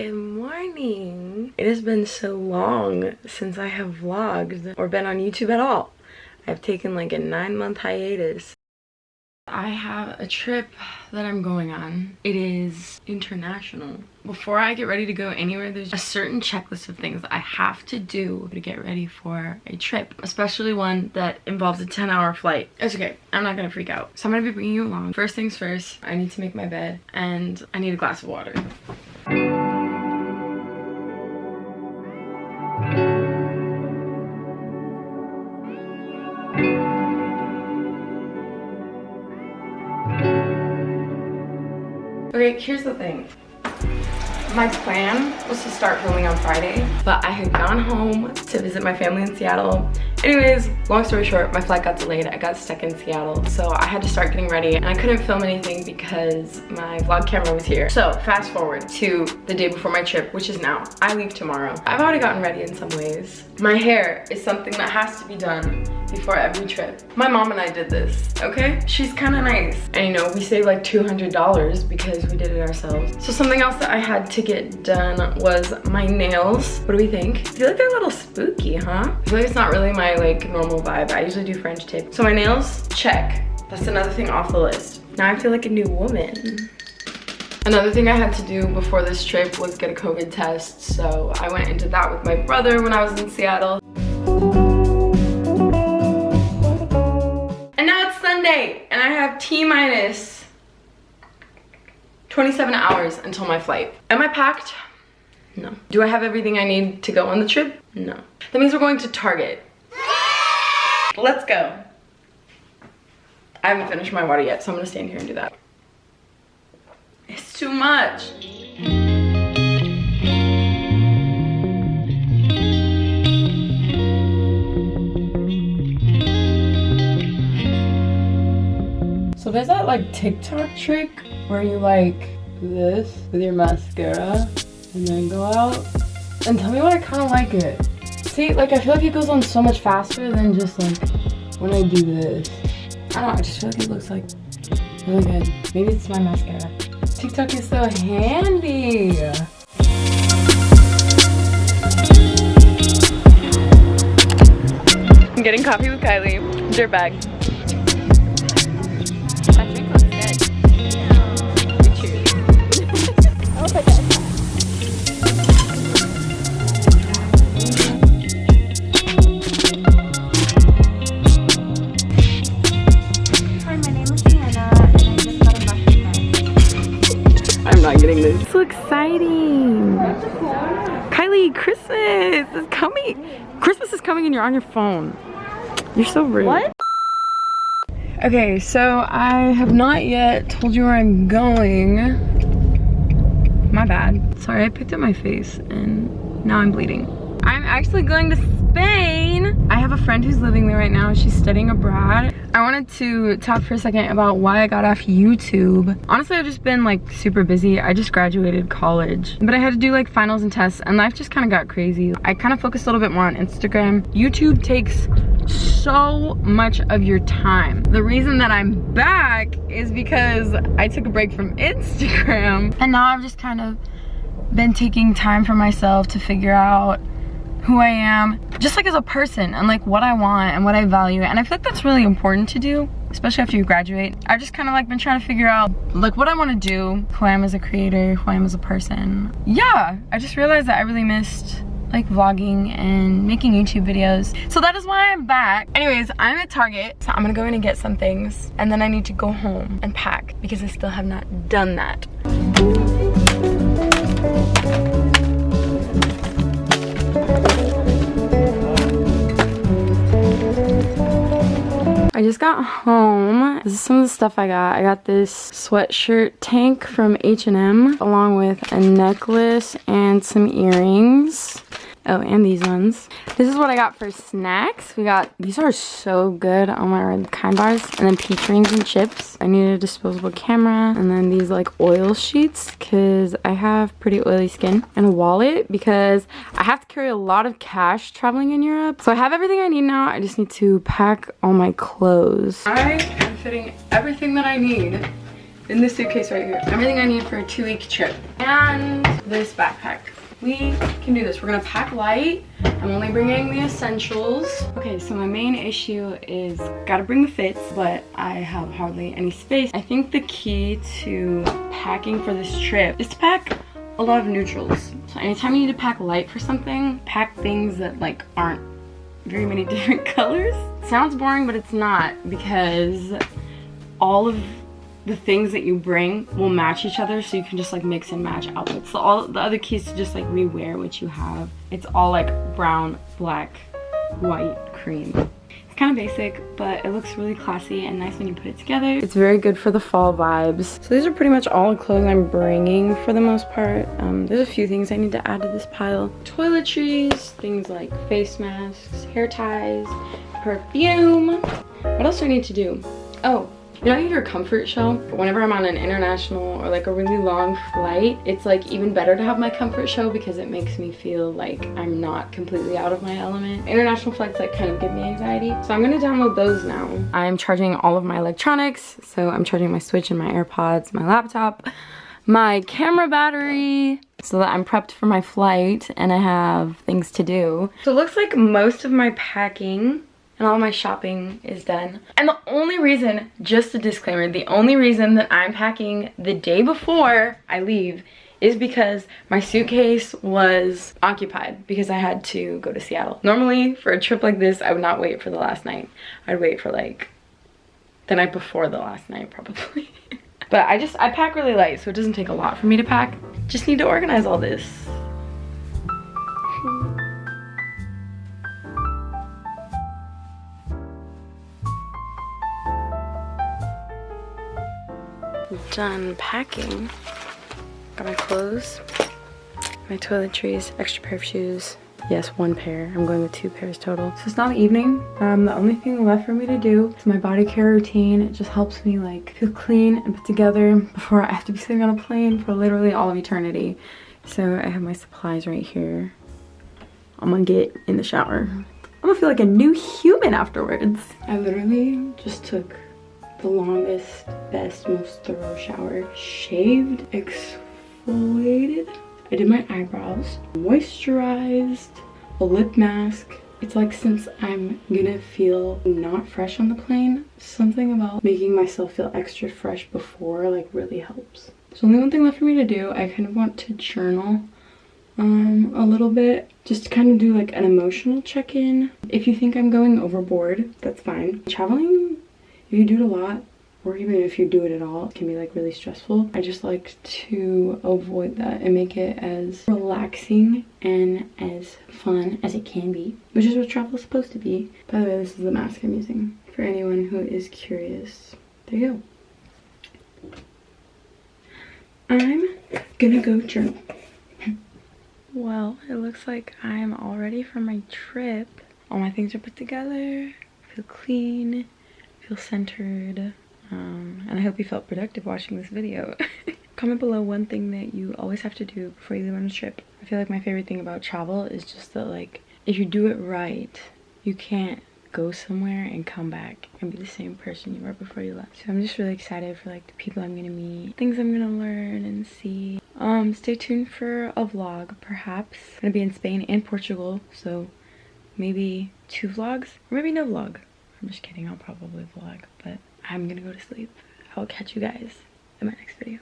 Good morning. It has been so long since I have vlogged or been on YouTube at all. I've taken like a 9-month hiatus. I have a trip that I'm going on. It is international. Before I get ready to go anywhere, there's a certain checklist of things I have to do to get ready for a trip, especially one that involves a 10-hour flight. It's okay, I'm not gonna freak out. So I'm gonna be bringing you along. First things first, I need to make my bed and I need a glass of water. Okay, here's the thing. My plan was to start filming on Friday, but I had gone home to visit my family in Seattle. Anyways, long story short, my flight got delayed. I got stuck in Seattle, so I had to start getting ready, and I couldn't film anything because my vlog camera was here. So fast forward to the day before my trip, which is now. I leave tomorrow. I've already gotten ready in some ways. My hair is something that has to be done before every trip. My mom and I did this, okay? She's kind of nice. And you know, we saved like $200 because we did it ourselves. So something else that I had to get done was my nails. What do we think? I feel like they're a little spooky, huh? I feel like it's not really my like normal vibe. I usually do French tip. So my nails, check. That's another thing off the list. Now I feel like a new woman. Another thing I had to do before this trip was get a COVID test. So I went into that with my brother when I was in Seattle. And now it's Sunday and I have T-minus 27 hours until my flight. Am I packed? No. Do I have everything I need to go on the trip? No. That means we're going to Target. Let's go. I haven't finished my water yet, so I'm gonna stand here and do that. It's too much. So there's that like TikTok trick where you like do this with your mascara and then go out. And tell me why I kind of like it. See, like I feel like it goes on so much faster than just like when I do this. I don't know, I just feel like it looks like really good. Maybe it's my mascara. TikTok is so handy. I'm getting coffee with Kylie. Dirtbag. That drink looks good. Yeah. Cheers. I'll put that. Hi, my name is Sienna, and I just got a bucket. I'm not getting this. So exciting. Kylie, Christmas is coming. Christmas is coming and you're on your phone. You're so rude. What? Okay, so I have not yet told you where I'm going. My bad. Sorry, I picked up my face and now I'm bleeding. I'm actually going to Spain. I have a friend who's living there right now. She's studying abroad. I wanted to talk for a second about why I got off YouTube. Honestly, I've just been like super busy. I just graduated college, but I had to do like finals and tests and life just kind of got crazy. I kind of focused a little bit more on Instagram. YouTube takes so much of your time. The reason that I'm back is because I took a break from Instagram and now I've just kind of been taking time for myself to figure out who I am, just like as a person, and like what I want and what I value. And I feel like that's really important to do, especially after you graduate. I've just kind of like been trying to figure out like what I want to do, who I am as a creator, who I am as a person. Yeah, I just realized that I really missed like vlogging and making YouTube videos. So that is why I'm back. Anyways, I'm at Target, so I'm gonna go in and get some things, and then I need to go home and pack because I still have not done that. I just got home. This is some of the stuff I got. I got this sweatshirt tank from H&M along with a necklace and some earrings. Oh, and these ones. This is what I got for snacks. We got, these are so good. Oh my word, Kind bars. And then peach rings and chips. I need a disposable camera. And then these like oil sheets because I have pretty oily skin. And a wallet because I have to carry a lot of cash traveling in Europe. So I have everything I need now. I just need to pack all my clothes. I am fitting everything that I need in this suitcase right here. Everything I need for a 2-week trip. And this backpack. We can do this. We're gonna pack light. I'm only bringing the essentials. Okay, so my main issue is gotta bring the fits, but I have hardly any space. I think the key to packing for this trip is to pack a lot of neutrals. So anytime you need to pack light for something, pack things that like aren't very many different colors. Sounds boring, but it's not, because all of the things that you bring will match each other, so you can just like mix and match outfits. So all the other key is to just like rewear what you have. It's all like brown, black, white, cream. It's kind of basic, but it looks really classy and nice when you put it together. It's very good for the fall vibes. So these are pretty much all the clothes I'm bringing for the most part. There's a few things I need to add to this pile. Toiletries, things like face masks, hair ties, perfume. What else do I need to do? Oh, you know, I need your comfort shell. Whenever I'm on an international or like a really long flight, it's like even better to have my comfort shell because it makes me feel like I'm not completely out of my element. International flights like kind of give me anxiety. So I'm gonna download those now. I'm charging all of my electronics. So I'm charging my Switch and my AirPods, my laptop, my camera battery, so that I'm prepped for my flight and I have things to do. So it looks like most of my packing and all my shopping is done. And the only reason, just a disclaimer, the only reason that I'm packing the day before I leave is because my suitcase was occupied because I had to go to Seattle. Normally, for a trip like this, I would not wait for the last night. I'd wait for like the night before the last night, probably. But I pack really light, so it doesn't take a lot for me to pack. Just need to organize all this. Done packing. Got my clothes, my toiletries, extra pair of shoes. Yes, 1 pair. I'm going with 2 pairs total. So it's now the evening. The only thing left for me to do is my body care routine. It just helps me like feel clean and put together before I have to be sitting on a plane for literally all of eternity. So I have my supplies right here. I'm gonna get in the shower. I'm gonna feel like a new human afterwards. I literally just took the longest, best, most thorough shower. Shaved, exfoliated. I did my eyebrows, moisturized, a lip mask. It's like, since I'm gonna feel not fresh on the plane, something about making myself feel extra fresh before like really helps. There's only one thing left for me to do. I kind of want to journal a little bit, just to kind of do like an emotional check-in. If you think I'm going overboard, that's fine. Traveling, if you do it a lot, or even if you do it at all, it can be like really stressful. I just like to avoid that and make it as relaxing and as fun as it can be, which is what travel is supposed to be. By the way, this is the mask I'm using for anyone who is curious. There you go. I'm gonna go journal. Well, it looks like I'm all ready for my trip. All my things are put together, feel clean, feel centered, and I hope you felt productive watching this video. Comment below one thing that you always have to do before you leave on a trip. I feel like my favorite thing about travel is just that, like, if you do it right, you can't go somewhere and come back and be the same person you were before you left. So I'm just really excited for like the people I'm gonna meet, things I'm gonna learn and see. Stay tuned for a vlog, perhaps. I'm gonna be in Spain and Portugal, so maybe 2 vlogs, or maybe no vlog. I'm just kidding, I'll probably vlog, but I'm gonna go to sleep. I'll catch you guys in my next video.